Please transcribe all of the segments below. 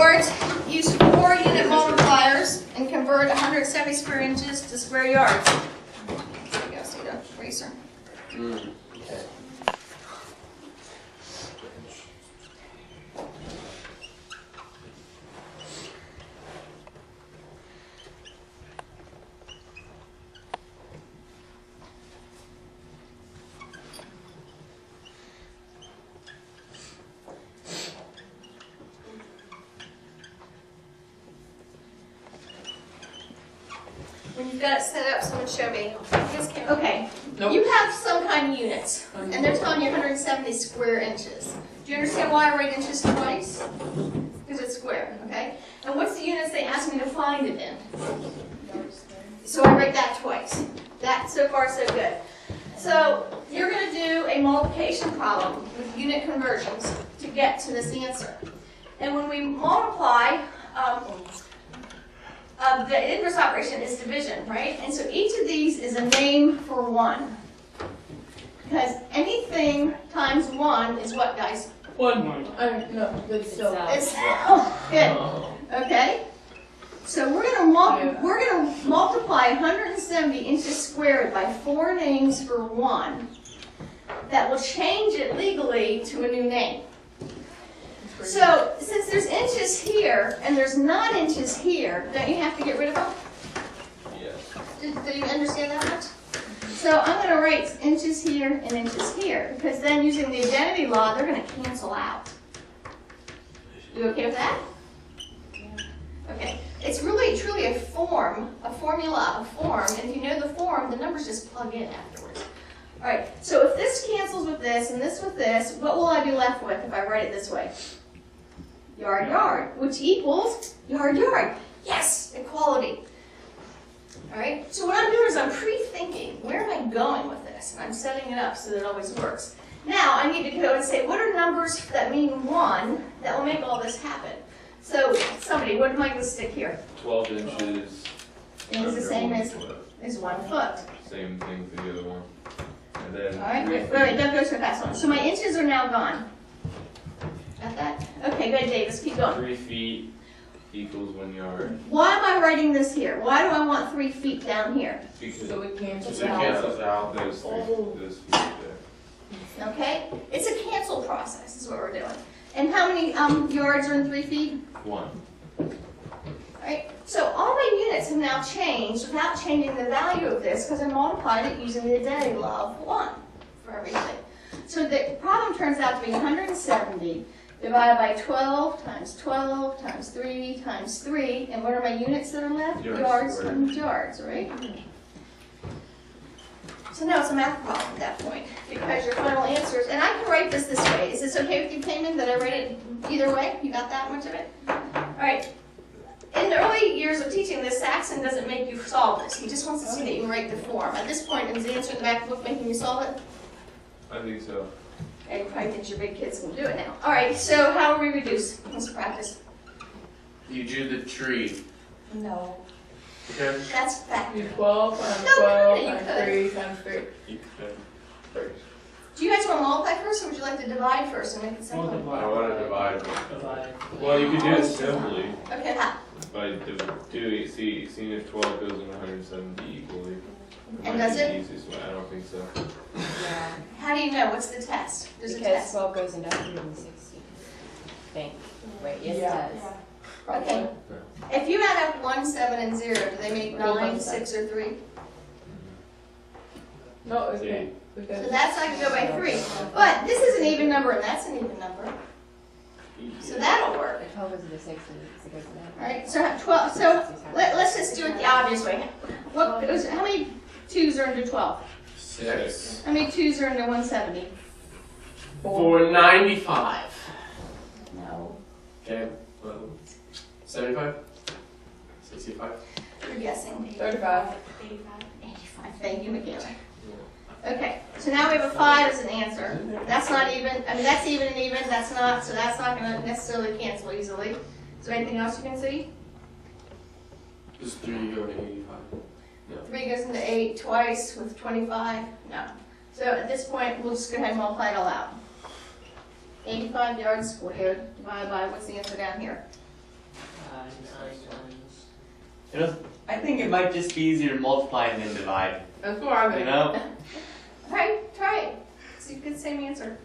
board, use 4 unit multipliers and convert 170 square inches to square yards. There you go, so you don't eraser. Okay. When you've got it set up, someone show me. Okay, Nope. you have some kind of units, and they're telling you 170 square inches. Do you understand why I write inches twice? Because it's square, okay? And what's the units they asked me to find it in? So I write that twice. That, so far, so good. So you're going to do a multiplication problem with unit conversions to get to this answer. And when we multiply, the inverse operation is division, right? And so each of these is a name for 1. Because anything times 1 is what, guys? 1. No, good still. It's good. Okay. So we're gonna multiply 170 inches squared by 4 names for 1. That will change it legally to a new name. So since there's inches here and there's not inches here, don't you have to get rid of them? Yes. Do you understand that much? So I'm going to write inches here and inches here, because then using the identity law, they're going to cancel out. You okay with that? Okay. It's really, truly a form, a formula, a form, and if you know the form, the numbers just plug in afterwards. All right, so if this cancels with this and this with this, what will I be left with if I write it this way? Yard, yard, which equals yard, yard. Yes, equality. All right, so what I'm doing is I'm pre-thinking, where am I going with this? And I'm setting it up so that it always works. Now, I need to go and say, what are numbers that mean 1 that will make all this happen? So, somebody, what am I going to stick here? 12 inches. Is the same as 1 foot. Same thing for the other one. And then All right, wait, don't go so fast. So my inches are now gone. Got that? Okay, good, Davis, keep going. 3 feet equals 1 yard. Why am I writing this here? Why do I want 3 feet down here? Because So we cancel it out. cancels out those 3 feet there. Okay? It's a cancel process is what we're doing. And how many yards are in 3 feet? 1. Right? So all my units have now changed without changing the value of this because I multiplied it using the identity law of 1 for everything. So the problem turns out to be 170 divided by 12 times 12 times 3 times 3. And what are my units that are left? Yards times yards, right? So now it's a math problem at that point because your final answer is, and I can write this way. Is this okay with you, Payman, that I write it either way? You got that much of it? All right. In the early years of teaching this, Saxon doesn't make you solve this. He just wants to see that you can write the form. At this point, is the answer in the back of the book making you solve it? I think so. And you probably think your big kids can do it now. All right, so how do we reduce? Let's practice. You drew the tree. No. Okay. That's fact. You 12 times No, 12 you times could. 3 times 3. You could first. Do you guys want to multiply first, or would you like to divide first and make it simple? I want to divide. Well, you could do it simply Okay, how? by doing, seeing if 12 goes in 170 equally. And Might does be it? the easiest way. I don't think so. Yeah, How do you know? What's the test? There's a because test. 12 goes into 160. Think. Right, yes Yeah. it does. Okay. If you add up 1, 7, and 0, do they make 9, 6, or 3? No, it's See? okay. Because So that's I can go by 3. But this is an even number, and that's an even number. So that'll work. If 12 goes into 60, it goes into All right. So 12. So let's just do it the obvious way. What goes? How many 2s are into 12? 6. How many 2s are into 170? 495. No. Okay. 75? 65? You're guessing. 35. 85. Thank you, Michaela. Okay, so now we have a 5 as an answer. That's not even, I mean, that's even and even, that's not, so that's not going to necessarily cancel easily. Is there anything else you can see? Does 3 go to 85? No. 3 goes into 8 twice with 25? No. So at this point, we'll just go ahead and multiply it all out. 85 yards squared divided by, what's the answer down here? You know, I think it might just be easier to multiply and then divide. That's what I'm You know? Right, try it. So you get the same answer.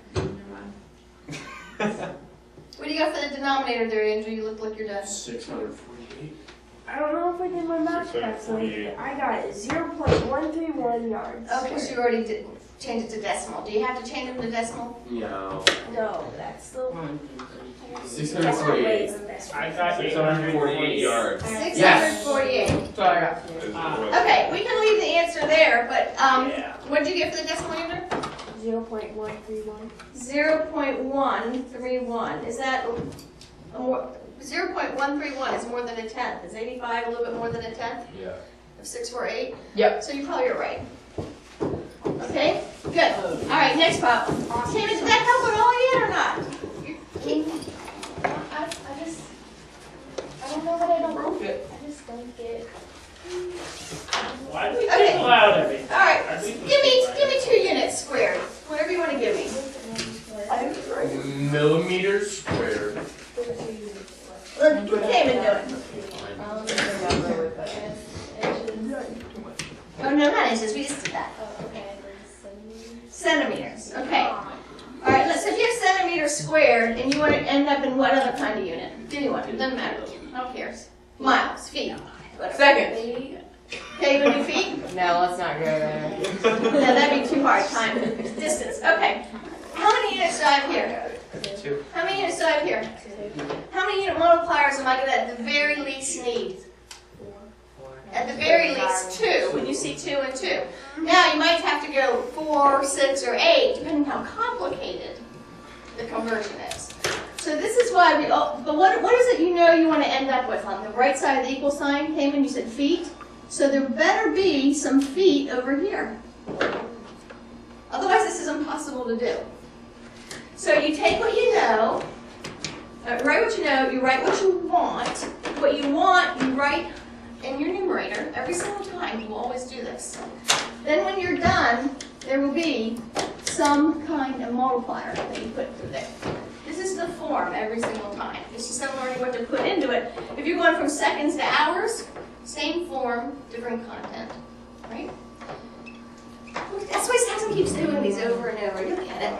What do you got for the denominator there, Andrew? You look like you're done. 648. I don't know if I did my math correctly. 648. I got it 0.131 yards. Oh, because you already did change it to decimal. Do you have to change them to decimal? No. No, that's the 648. I got 648 yards. 648. That's what I got. Okay, we can leave the answer there, but Yeah. what did you get for the decimal, Andrew? 0.131. 0.131. Is that a more, 0.131 is more than a tenth. Is 85 a little bit more than a tenth Yeah. of 648? Yep. So you probably are right. Okay, good. All right, next problem. Tammy, did that help at all yet or not? I don't know that I don't. Broke it. I just don't get. Why do we Okay. think about everything? All right, give me 2 units squared. Whatever you want to give me. Millimeters squared. What Tammy doing? I don't remember what that is. Oh, no, not inches. We just did that. Centimeters. Okay. All right. So if you have centimeters squared and you want to end up in what other kind of unit? Give me one. It doesn't matter. I don't care. Miles, feet, whatever. Seconds. Okay, you want to do feet? No, let's not go there. No, that'd be too hard. Time, distance. Okay. How many units do I have here? 2. How many units do I have here? How many unit multipliers am I going to at the very least need? At the very least 2, when you see 2 and 2. Now you might have to go 4, 6, or 8, depending how complicated the conversion is. So this is why we, but what is it you know you want to end up with on the right side of the equal sign? Came when you said feet. So there better be some feet over here. Otherwise this is impossible to do. So you take what you know, write what you know, you write what you want. What you want, you write in your numerator. Every single time, you will always do this. Then when you're done, there will be some kind of multiplier that you put through there. This is the form every single time. It's just I'm learning what to put into it. If you're going from seconds to hours, same form, different content, right? That's why Saxon keeps doing these over and over. You'll get it.